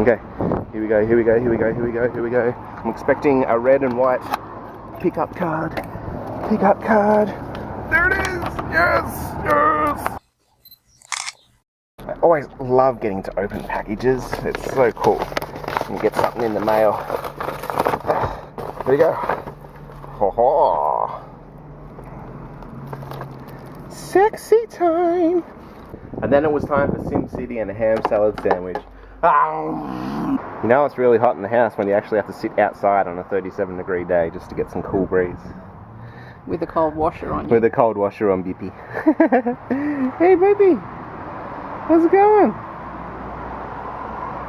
Okay, here we go. I'm expecting a red and white pickup card. There it is! Yes! I always love getting to open packages. It's so cool. You get something in the mail. There you go. Ho-ho! Sexy time! And then it was time for Sim City and a ham salad sandwich. You know it's really hot in the house when you actually have to sit outside on a 37-degree day just to get some cool breeze. With a cold washer on you. With a cold washer on Bippy. Hey baby! How's it going?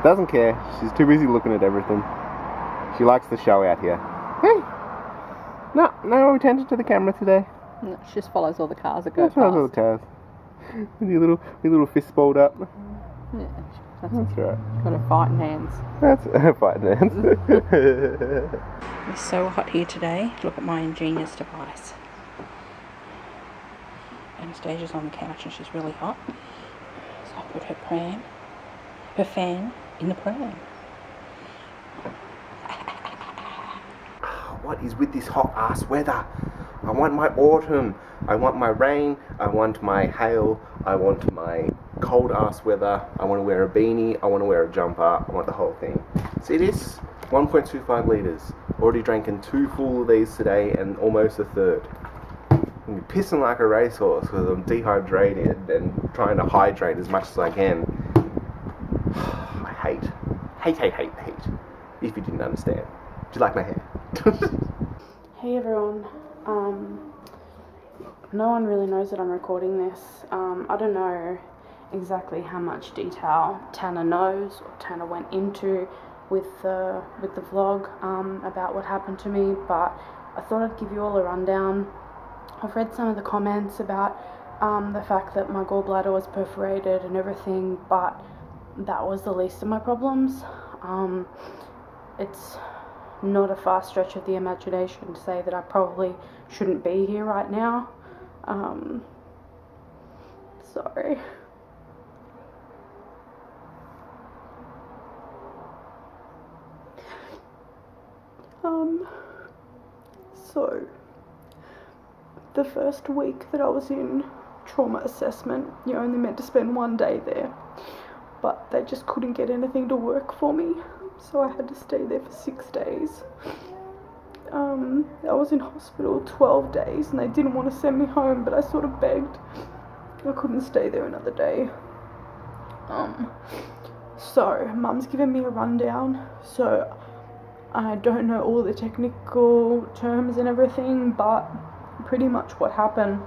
Doesn't care. She's too busy looking at everything. She likes the show out here. Hey! No attention to the camera today. No, she just follows all the cars that go past. Follows all the cars. With your little fist balled up. Yeah, that's right. Got her fighting hands. That's fighting hands. It's so hot here today. Look at my ingenious device. Anastasia's on the couch and she's really hot. So I put her fan in the pram. What is with this hot ass weather? I want my autumn. I want my rain. I want my hail. I want my cold ass weather. I want to wear a beanie. I want to wear a jumper. I want the whole thing. See this? 1.25 litres. Already drinking 2 full of these today and almost a third. I'm pissing like a racehorse because I'm dehydrated and trying to hydrate as much as I can. I hate. If you didn't understand. Do you like my hair? Hey everyone. No one really knows that I'm recording this. I don't know exactly how much detail Tannah knows or Tannah went into with the vlog about what happened to me, but I thought I'd give you all a rundown. I've read some of the comments about the fact that my gallbladder was perforated and everything, but that was the least of my problems. It's not a far stretch of the imagination to say that I probably shouldn't be here right now. Sorry. So the first week that I was in trauma assessment, you're only meant to spend 1 day there, but they just couldn't get anything to work for me, so I had to stay there for 6 days. I was in hospital 12 days and they didn't want to send me home, but I sort of begged. I couldn't stay there another day. So Mum's given me a rundown, so I don't know all the technical terms and everything, but pretty much what happened.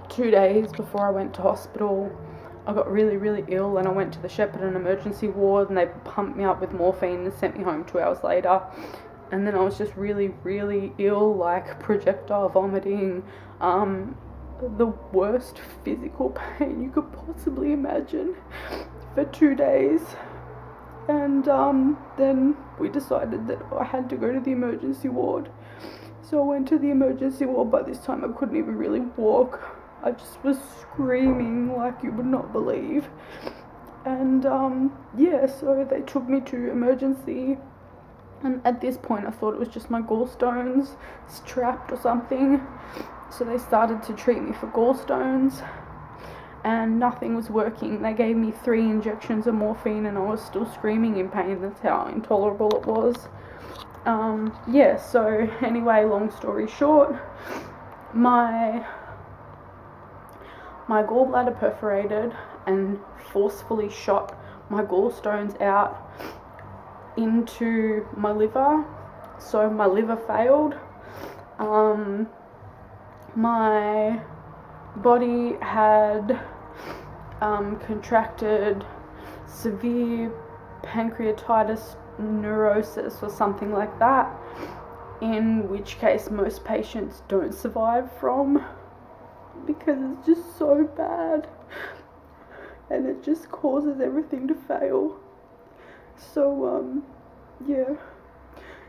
2 days before I went to hospital, I got really ill and I went to the Shepparton emergency ward and they pumped me up with morphine and sent me home 2 hours later. And then I was just really ill, like projectile vomiting, the worst physical pain you could possibly imagine for 2 days. And then we decided that I had to go to the emergency ward. So I went to the emergency ward. By this time I couldn't even really walk. I just was screaming like you would not believe. And yeah, so they took me to emergency. And at this point I thought it was just my gallstones strapped or something. So they started to treat me for gallstones. And nothing was working. They gave me 3 injections of morphine and I was still screaming in pain. That's how intolerable it was. Yeah, so anyway, long story short, my gallbladder perforated and forcefully shot my gallstones out into my liver. So my liver failed. My body had contracted severe pancreatitis neurosis or something like that, in which case most patients don't survive from, because it's just so bad and it just causes everything to fail. So yeah,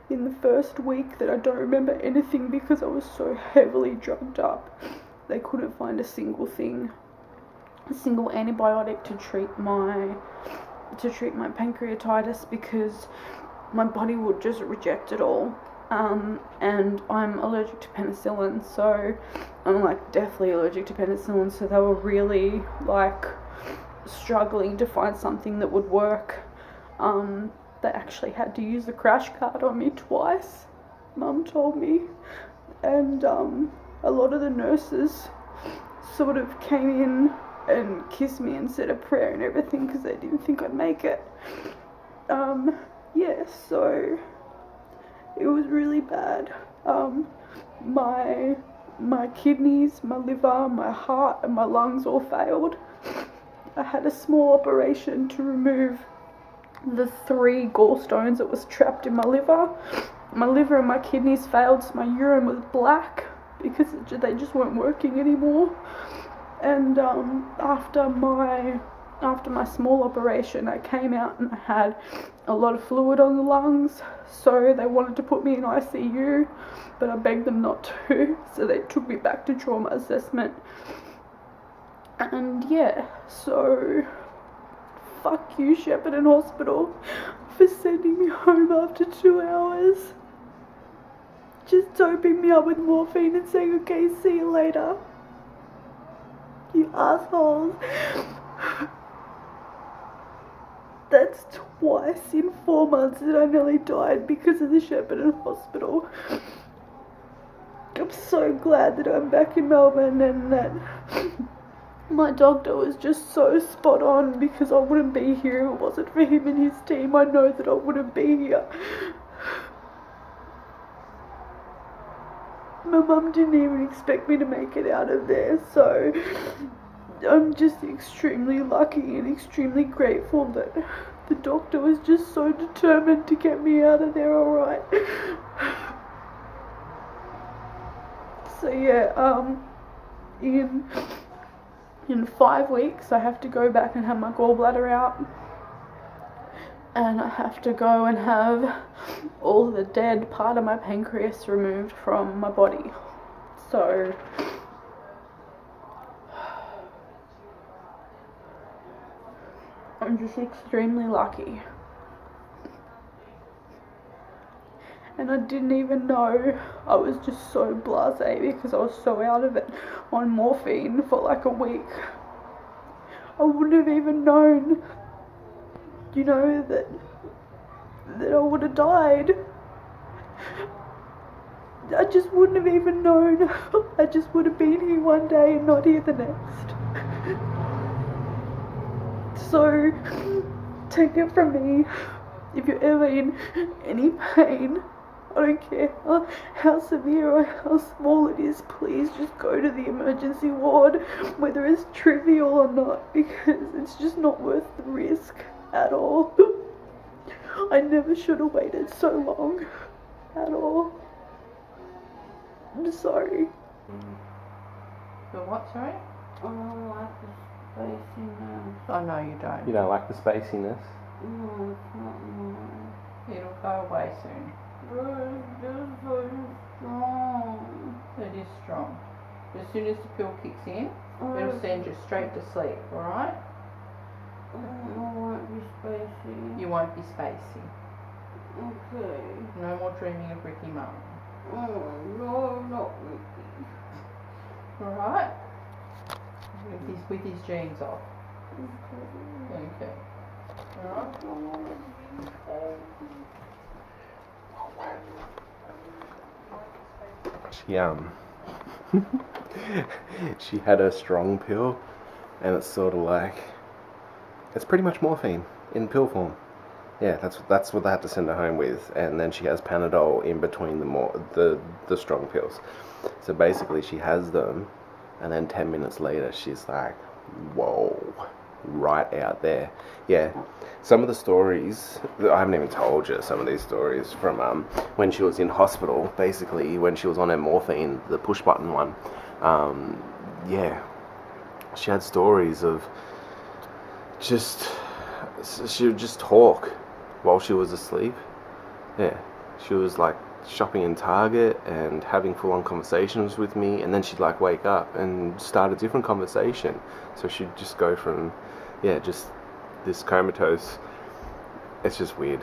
in the first week that I don't remember anything because I was so heavily drugged up, they couldn't find a single antibiotic to treat my to treat my pancreatitis because my body would just reject it all. And I'm allergic to penicillin, so I'm like deathly allergic to penicillin, so they were really like struggling to find something that would work. They actually had to use the crash card on me twice, Mum told me, and a lot of the nurses sort of came in and kissed me and said a prayer and everything because they didn't think I'd make it. Yeah, so it was really bad. My kidneys, my liver, my heart and my lungs all failed. I had a small operation to remove the 3 gallstones that was trapped in my liver. My liver and my kidneys failed, so my urine was black because they just weren't working anymore. And after my small operation, I came out and I had a lot of fluid on the lungs, so they wanted to put me in ICU, but I begged them not to, so they took me back to trauma assessment. And yeah, so fuck you, Shepparton Hospital, for sending me home after 2 hours. Just doping me up with morphine and saying, okay, see you later. You assholes. That's twice in 4 months that I nearly died because of the Shepparton Hospital. I'm so glad that I'm back in Melbourne and that my doctor was just so spot on, because I wouldn't be here if it wasn't for him and his team. I know that I wouldn't be here. My mum didn't even expect me to make it out of there, so I'm just extremely lucky and extremely grateful that the doctor was just so determined to get me out of there alright. So yeah, in 5 weeks I have to go back and have my gallbladder out. And I have to go and have all the dead part of my pancreas removed from my body. So I'm just extremely lucky. And I didn't even know. I was just so blasé because I was so out of it on morphine for like a week. I wouldn't have even known, you know, that I would have died. I just wouldn't have even known. I just would have been here one day and not here the next. So, take it from me, if you're ever in any pain, I don't care how severe or how small it is, please just go to the emergency ward, whether it's trivial or not, because it's just not worth the risk at all. I never should have waited so long, at all. I'm sorry. The what, sorry? I don't like the spaciness. Oh, no, you don't. You don't like the spaciness? No, it's not nice. It'll go away soon. But it's just so strong. It is strong. As soon as the pill kicks in, it'll send you straight to sleep, alright? I won't be spacey. You won't be spacey. Okay. No more dreaming of Ricky Mum. Oh, no, not Ricky. Alright? With his jeans off. Okay. Alright? She had her strong pill, and it's sort of like, it's pretty much morphine in pill form. Yeah, that's what they had to send her home with, and then she has Panadol in between the strong pills. So basically, she has them, and then 10 minutes later, she's like, whoa, right out there. Yeah, some of the stories, I haven't even told you some of these stories from when she was in hospital, basically, when she was on her morphine, the push button one. Yeah, she had stories of she would just talk while she was asleep. Yeah, she was like shopping in Target and having full-on conversations with me, and then she'd like wake up and start a different conversation. So she'd just go from, yeah, just this comatose. It's just weird.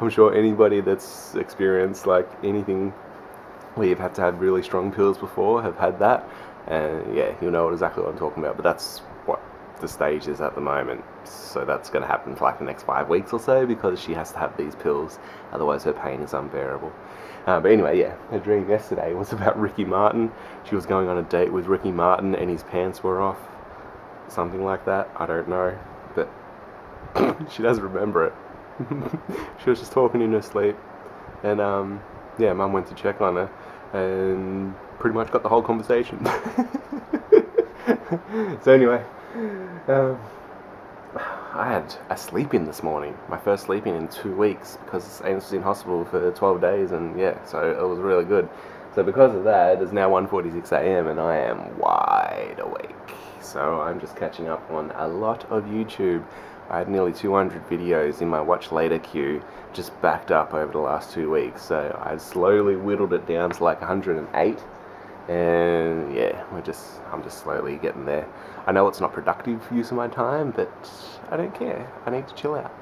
I'm sure anybody that's experienced like anything where you've had to have really strong pills before have had that, and yeah, you'll know exactly what I'm talking about. But that's what the stage is at the moment, so that's going to happen for like the next 5 weeks or so, because she has to have these pills, otherwise her pain is unbearable. But anyway, yeah, her dream yesterday was about Ricky Martin. She was going on a date with Ricky Martin and his pants were off, something like that, I don't know, but she doesn't remember it. She was just talking in her sleep, and yeah, Mum went to check on her and pretty much got the whole conversation. So anyway, I had a sleep-in this morning, my first sleep-in in 2 weeks, because Amos was in hospital for 12 days, and yeah, so it was really good. So because of that, it's now 1:46 a.m. and I am wide awake. So I'm just catching up on a lot of YouTube. I had nearly 200 videos in my watch later queue, just backed up over the last 2 weeks. So I slowly whittled it down to like 108. And yeah, I'm just slowly getting there. I know it's not productive use of my time, but I don't care. I need to chill out.